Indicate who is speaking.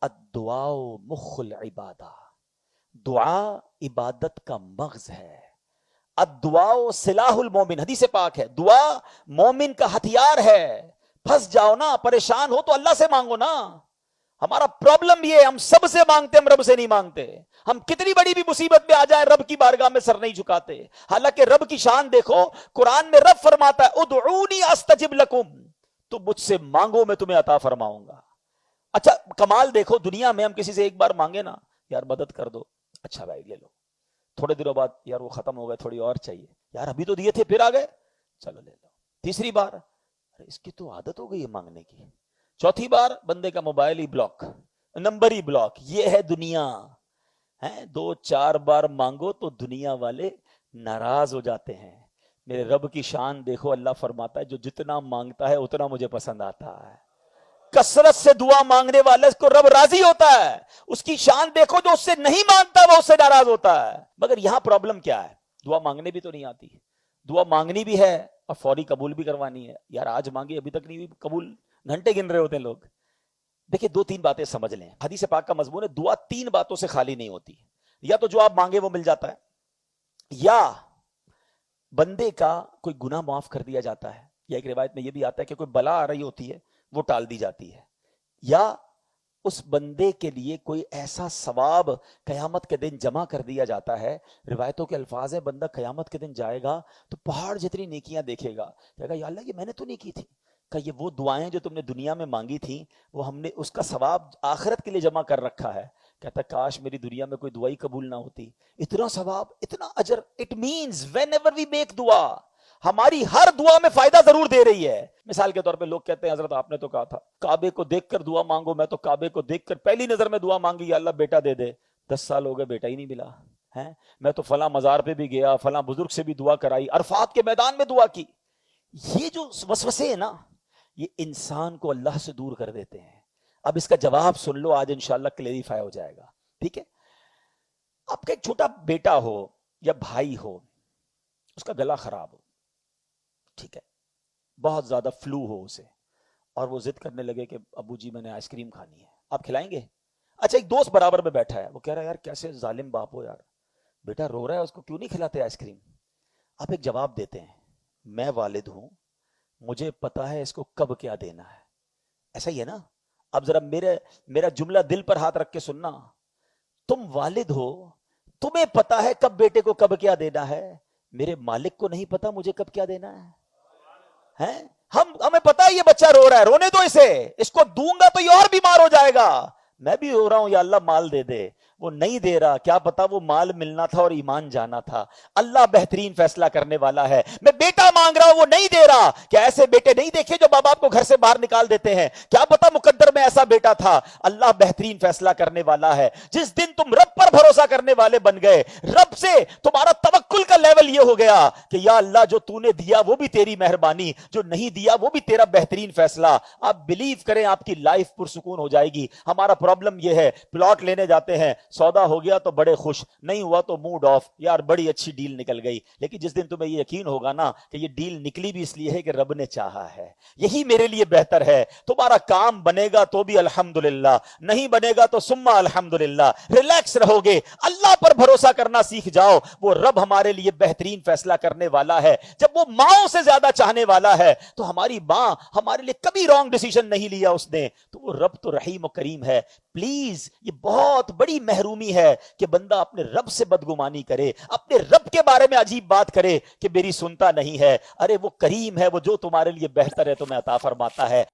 Speaker 1: الدعاء مخ العبادہ، دعا عبادت کا مغز ہے۔ الدعاء سلاح المومن، حدیث پاک ہے، دعا مومن کا ہتھیار ہے۔ پھنس جاؤ نا، پریشان ہو تو اللہ سے مانگو نا۔ ہمارا پرابلم یہ ہے، ہم سب سے مانگتے، ہم رب سے نہیں مانگتے۔ ہم کتنی بڑی بھی مصیبت میں آ جائیں رب کی بارگاہ میں سر نہیں جھکاتے، حالانکہ رب کی شان دیکھو، قرآن میں رب فرماتا ہے ادعونی استجب لکم، تو مجھ سے مانگو میں تمہیں عطا فرماؤں گا۔ اچھا کمال دیکھو، دنیا میں ہم کسی سے ایک بار مانگے نا، یار مدد کر دو، اچھا بھائی لے لو، تھوڑے دنوں بعد یار وہ ختم ہو گئے، تھوڑی اور چاہیے، یار ابھی تو دیے تھے پھر آ گئے، چلو لے لو۔ تیسری بار ارے اس کی تو عادت ہو گئی ہے مانگنے کی۔ چوتھی بار بندے کا موبائل ہی بلاک، نمبر ہی بلاک۔ یہ ہے دنیا ہے، 2-4 بار مانگو تو دنیا والے ناراض ہو جاتے ہیں۔ میرے رب کی شان دیکھو، اللہ فرماتا ہے جو جتنا مانگتا ہے اتنا مجھے پسند آتا ہے۔ کثرت سے دعا مانگنے والے کو رب راضی ہوتا ہے۔ اس کی شان دیکھو، جو اس سے نہیں مانگتا وہ اس سے ناراض ہوتا ہے۔ مگر یہاں پرابلم کیا ہے؟ دعا مانگنے بھی تو نہیں آتی، دعا مانگنی بھی ہے اور فوری قبول بھی کروانی ہے۔ یار آج مانگی ابھی تک نہیں ہوئی قبول، گھنٹے گن رہے ہوتے ہیں لوگ۔ دیکھیں 2-3 باتیں سمجھ لیں، حدیث پاک کا مضمون ہے دعا 3 باتوں سے خالی نہیں ہوتی۔ یا تو جو آپ مانگے وہ مل جاتا ہے، یا بندے کا کوئی گناہ معاف کر دیا جاتا ہے، یا ایک روایت میں یہ بھی آتا ہے کہ کوئی بلا آ رہی ہوتی ہے وہ ٹال دی جاتی ہے، یا اس بندے کے لیے کوئی ایسا ثواب قیامت کے دن جمع کر دیا جاتا ہے۔ روایتوں کے الفاظ ہیں بندہ قیامت کے دن جائے گا تو پہاڑ جتنی نیکیاں دیکھے گا، کہے گا یا اللہ یہ میں نے تو نہیں کی تھی۔ کہ یہ وہ دعائیں جو تم نے دنیا میں مانگی تھیں وہ ہم نے اس کا ثواب آخرت کے لیے جمع کر رکھا ہے۔ کہتا کاش میری دنیا میں کوئی دعائی قبول نہ ہوتی، اتنا ثواب، اتنا اجر۔ It means whenever we make دعا، ہماری ہر دعا میں فائدہ ضرور دے رہی ہے۔ مثال کے طور پہ لوگ کہتے ہیں حضرت آپ نے تو کہا تھا کعبے کو دیکھ کر دعا مانگو، میں تو کعبے کو دیکھ کر پہلی نظر میں دعا مانگی یا اللہ بیٹا دے دے، 10 سال ہو گئے بیٹا ہی نہیں ملا ہے۔ میں تو فلاں مزار پہ بھی گیا، فلاں بزرگ سے بھی دعا کرائی، عرفات کے میدان میں دعا کی۔ یہ جو وسوسے ہیں نا، یہ انسان کو اللہ سے دور کر دیتے ہیں۔ اب اس کا جواب سن لو، آج انشاءاللہ کلیریفائی ہو جائے گا، ٹھیک ہے؟ آپ کا ایک چھوٹا بیٹا ہو یا بھائی ہو، اس کا گلا خراب ہو، ٹھیک ہے، بہت زیادہ فلو ہو اسے، اور وہ ضد کرنے لگے کہ ابو جی میں نے آئس کریم کھانی ہے، آپ کھلائیں گے؟ اچھا ایک دوست برابر میں بیٹھا ہے، وہ کہہ رہا ہے یار کیسے ظالم باپ ہو یار، بیٹا رو رہا ہے اس کو کیوں نہیں کھلاتے آئس کریم؟ آپ ایک جواب دیتے ہیں، میں والد ہوں، مجھے پتا ہے اس کو کب کیا دینا ہے۔ ایسا ہی ہے نا؟ اب ذرا میرا جملہ دل پر ہاتھ رکھ کے سننا، تم والد ہو، تمہیں پتا ہے کب بیٹے کو کب کیا دینا ہے، میرے مالک کو نہیں پتا مجھے کب کیا دینا ہے؟ ہمیں پتا ہے یہ بچہ رو رہا ہے، رونے دو اسے، اس کو دوں گا تو یہ اور بیمار ہو جائے گا۔ میں بھی رو رہا ہوں یا اللہ مال دے دے، وہ نہیں دے رہا، کیا پتا وہ مال ملنا تھا اور ایمان جانا تھا۔ اللہ بہترین فیصلہ کرنے والا ہے۔ میں بیٹا مانگ رہا ہوں وہ نہیں دے رہا، کیا ایسے بیٹے نہیں دیکھے جو ماں باپ کو گھر سے باہر نکال دیتے ہیں؟ کیا پتا مقدر میں ایسا بیٹا تھا۔ اللہ بہترین فیصلہ کرنے والا ہے۔ جس دن تم رب پر بھروسہ کرنے والے بن گئے، رب سے تمہارا توکل کا لیول یہ ہو گیا کہ یا اللہ جو تو نے دیا وہ بھی تیری مہربانی، جو نہیں دیا وہ بھی تیرا بہترین فیصلہ، آپ بلیو کریں آپ کی لائف پرسکون ہو جائے گی۔ ہمارا پرابلم یہ ہے، پلاٹ لینے جاتے ہیں، سودا ہو گیا تو بڑے خوش، نہیں ہوا تو موڈ آف، یار بڑی اچھی ڈیل نکل گئی۔ لیکن جس دن تمہیں یہ یقین ہوگا نا کہ یہ ڈیل نکلی بھی اس لیے ہے کہ رب نے چاہا ہے، یہی میرے لیے بہتر ہے، تمہارا کام بنے گا تو بھی الحمدللہ، نہیں بنے گا تو سما الحمدللہ، ریلیکس رہو گے، اللہ پر بھروسہ کرنا سیکھ جاؤ، وہ رب ہمارے لیے بہترین فیصلہ کرنے والا ہے۔ جب وہ ماؤں سے زیادہ چاہنے والا ہے تو ہماری ماں ہمارے لیے کبھی رانگ ڈیسیژن نہیں لیا اس نے، تو وہ رب تو رحیم و کریم ہے۔ پلیز یہ بہت بڑی محرومی ہے کہ بندہ اپنے رب سے بدگمانی کرے، اپنے رب کے بارے میں عجیب بات کرے کہ میری سنتا نہیں ہے۔ ارے وہ کریم ہے، وہ جو تمہارے لیے بہتر ہے تمہیں عطا فرماتا ہے۔